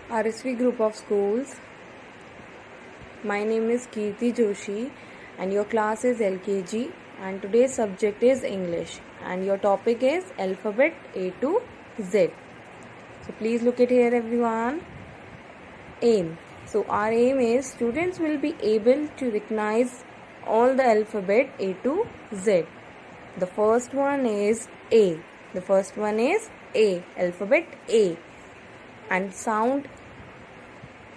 RSV Group of Schools. My name is Kirti Joshi and your class is LKG and today's subject is English and your topic is alphabet A to Z. So please look at here everyone. Aim. So our aim is students will be able to recognize all the alphabet A to Z. The first one is A. The first one is A. Alphabet A. And sound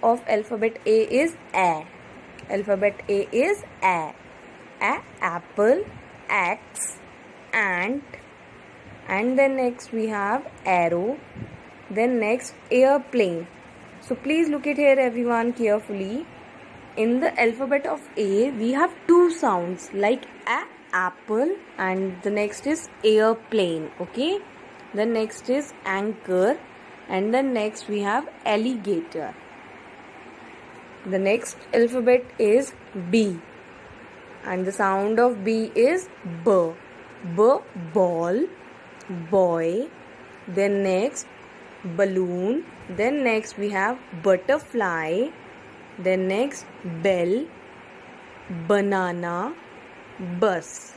of alphabet A is A. Alphabet A is A. Apple, X, ant, and then next we have arrow. Then next airplane. So please look at here everyone carefully. In the alphabet of A we have two sounds like A, apple, and the next is airplane. Okay. Then next is anchor, and then next we have alligator. The next alphabet is B, and the sound of B is B. B, ball, boy. Then next balloon. Then next we have butterfly. Then next bell, banana, bus.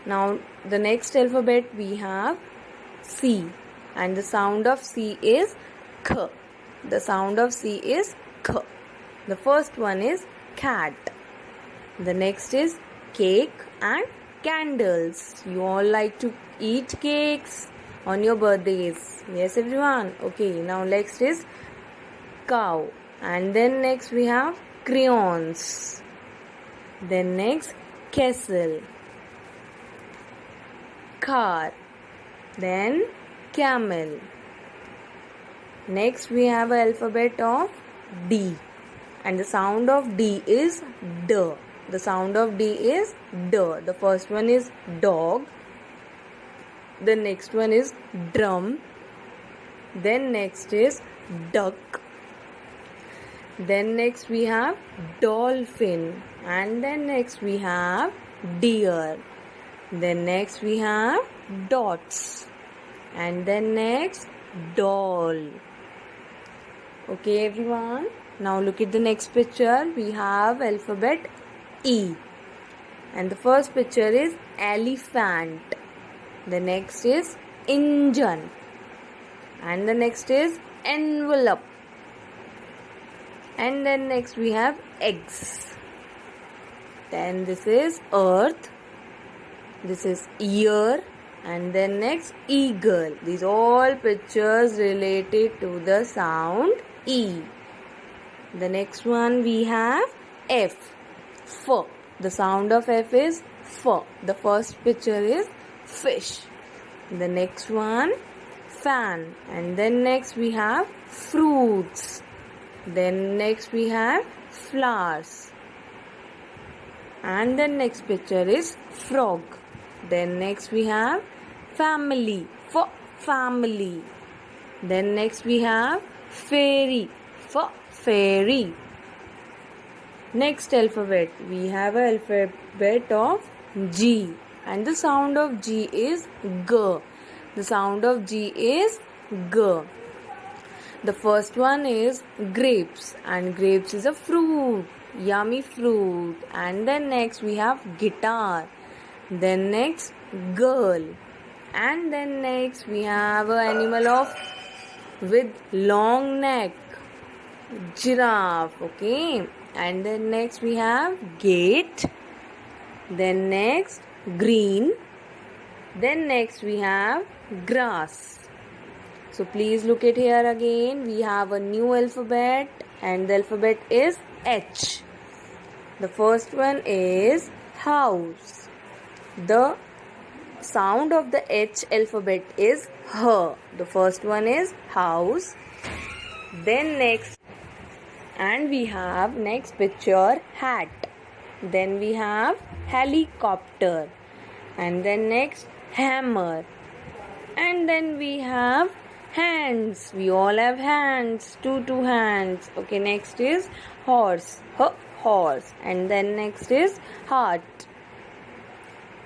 Now the next alphabet we have C, and the sound of C is K. The sound of C is K. The first one is cat. The next is cake and candles. You all like to eat cakes on your birthdays. Yes everyone. Okay, now next is cow. And then next we have crayons. Then next castle. Car. Then camel. Next we have an alphabet of D, and the sound of D is D. The sound of D is D. The first one is dog. The next one is drum. Then next is duck. Then next we have dolphin, and then next we have deer. Then next we have dots, and then next doll. Okay everyone, now look at the next picture. We have alphabet E, and the first picture is elephant. The next is engine, and the next is envelope, and then next we have eggs. Then this is earth, this is ear, and then next eagle. These all pictures related to the sound E. The next one we have F. F. The sound of F is F. The first picture is fish. The next one fan, and then next we have fruits. Then next we have flowers, and then next picture is frog. Then next we have family, for family. Then next we have fairy, for fairy. Next alphabet we have an alphabet of G, and the sound of G is G. The sound of G is G. The first one is grapes, and grapes is a fruit, yummy fruit. And then next we have guitar. Then next girl, and then next we have an animal of with long neck, giraffe. Okay, and then next we have gate. Then next green. Then next we have grass. So please look at here again. We have a new alphabet, and the alphabet is H. The first one is house. The sound of the H alphabet is H. The first one is house. Then next, and we have next picture hat. Then we have helicopter, and then next hammer, and then we have hands. We all have hands, two hands. Okay, next is horse, horse, and then next is heart.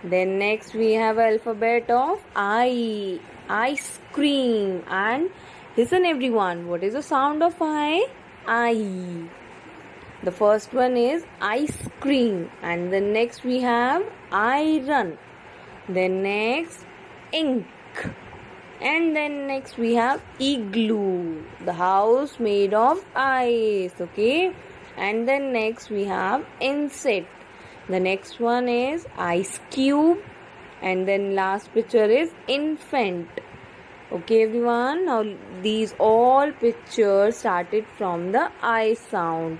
Then next we have alphabet of I, ice cream, and Listen everyone, what is the sound of I? I. The first one is ice cream, and then next we have iron. Then next ink, and then next we have igloo, the house made of ice. Okay, and then next we have insect. The next one is ice cube, and then last picture is infant. Okay everyone, now these all pictures started from the I sound.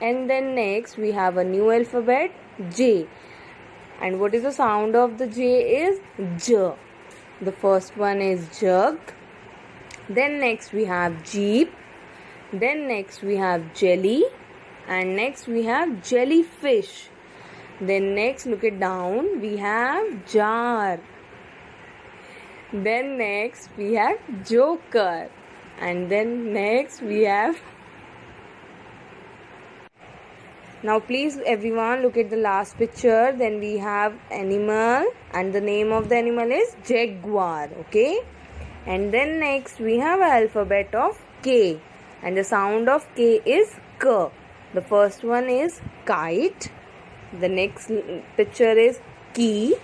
And then next we have a new alphabet, J. And what is the sound of the J is J. The first one is jug. Then next we have jeep. Then next we have jelly. And next we have jellyfish. Then next look it down, we have jar. Then next we have joker. And then next we have. Now please everyone look at the last picture. Then we have animal, and the name of the animal is jaguar. Okay, and then next we have alphabet of K, and the sound of K is K. The first one is kite. The next picture is key,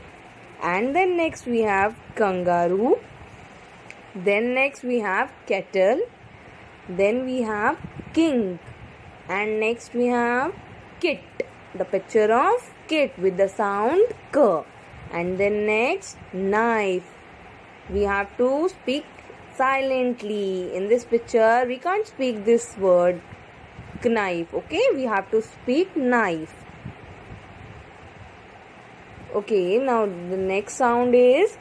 and then next we have kangaroo. Then next we have kettle. Then we have king, and next we have kit, the picture of kit with the sound K. And then next knife. We have to speak silently. In this picture we can't speak this word knife. Okay, we have to speak knife. Okay, now the next sound is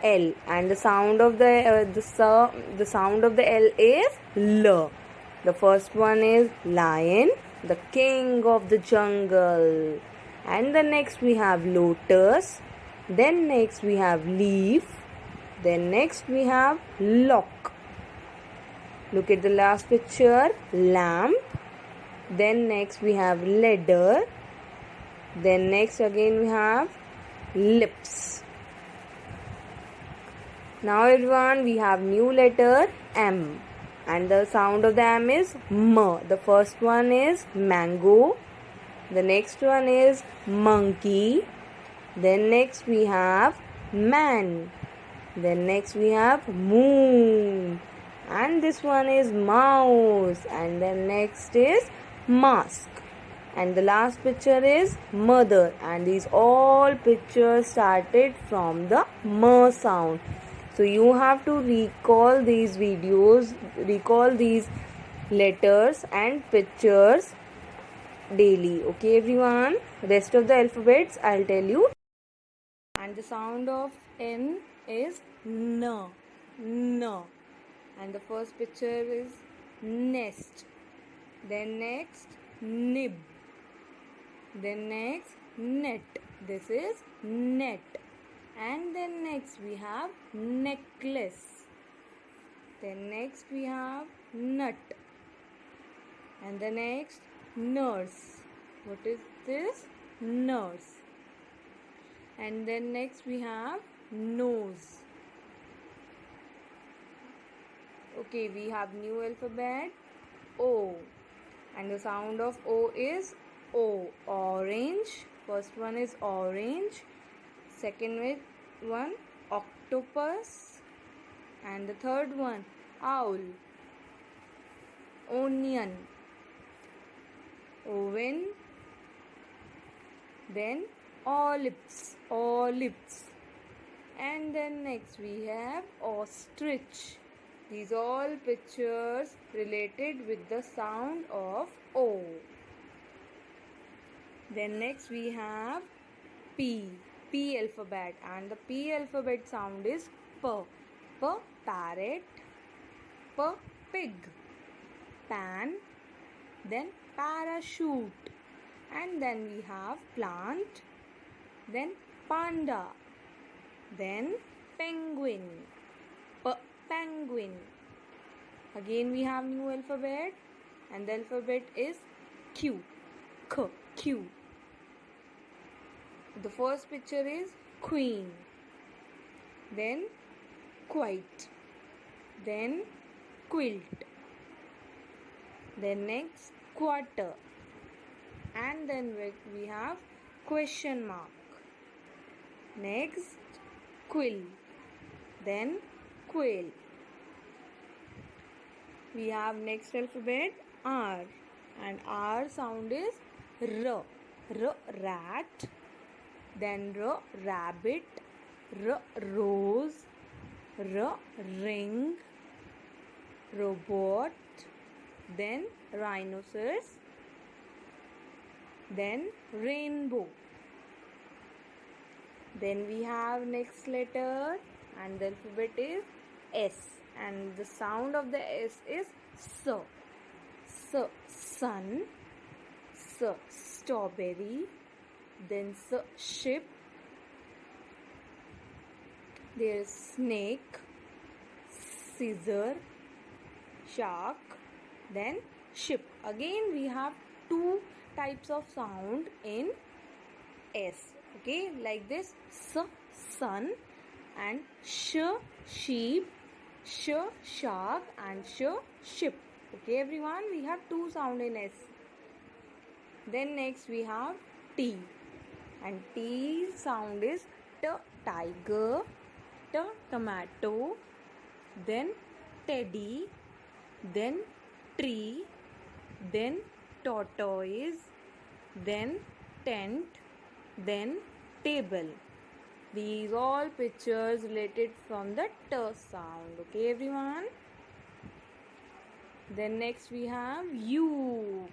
L, and the sound of the sound of the L is L. The first one is lion, the king of the jungle. And the next we have lotus. Then next we have leaf. Then next we have lock. Look at the last picture, lamp. Then next we have ladder. Then next again we have lips. Now everyone, we have new letter M, and the sound of the M is M. The first one is mango. The next one is monkey. Then next we have man. Then next we have moon. And this one is mouse. And then next is mask. And the last picture is mother. And these all pictures started from the M sound. So you have to recall these videos, recall these letters and pictures daily. Okay everyone, rest of the alphabets I'll tell you. And the sound of N is N, N. And the first picture is nest. Then next nib. Then next net. This is net. And then next we have necklace. Then next we have nut. And the next nurse. What is this? Nurse. And then next we have nose. Okay, we have new alphabet O. And the sound of O is O. Orange. First one is orange. Second one octopus, and the third one owl. Onion, oven, then olives, and then next we have ostrich. These all pictures related with the sound of O. Then next we have P. P alphabet, and the P alphabet sound is P. P parrot, P pig, pan, then parachute, and then we have plant, then panda, then penguin, P penguin. Again we have new alphabet, and the alphabet is Q, K, Q. The first picture is queen, then quite, then quilt. Then next quarter, and then we have question mark. Next quill, then quail. We have next alphabet R, and R sound is R. R rat, then R rabbit, R rose, R ring, robot, then rhinoceros, then rainbow. Then we have next letter, and the alphabet is S, and the sound of the S is S. S sun, S strawberry, then S ship, there is snake, scissor, shark, then ship. Again we have two types of sound in S. Okay, like this: S sun, and sh sheep, sh shark, and sh ship. Okay everyone, we have two sound in S. Then next we have T, and T sound is T tiger, T tomato, then teddy, then tree, then tortoise, then tent, then table. These all pictures related from the T sound. Okay everyone. Then next we have U,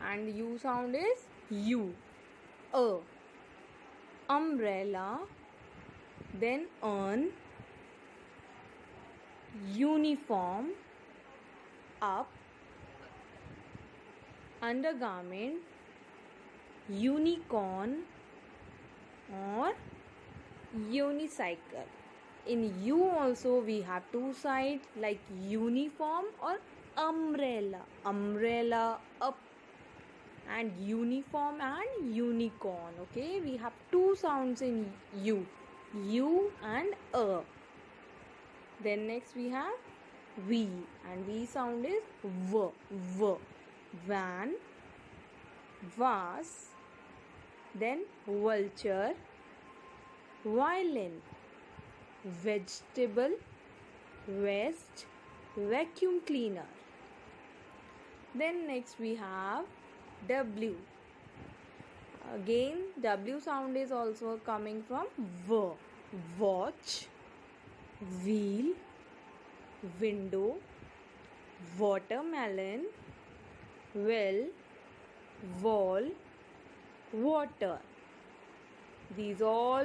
and U sound is U. A, umbrella, then urn, uniform, up, undergarment, unicorn, or unicycle. In U also we have two sides, like uniform or umbrella. Umbrella, up, and uniform and unicorn. Okay, we have two sounds in U, U and A. Then next we have V, and V sound is V. V, van, vase, then vulture, violin, vegetable, vest, vacuum cleaner. Then next we have W. Again W sound is also coming from V. Watch, wheel, window, watermelon, well, wall, water. These all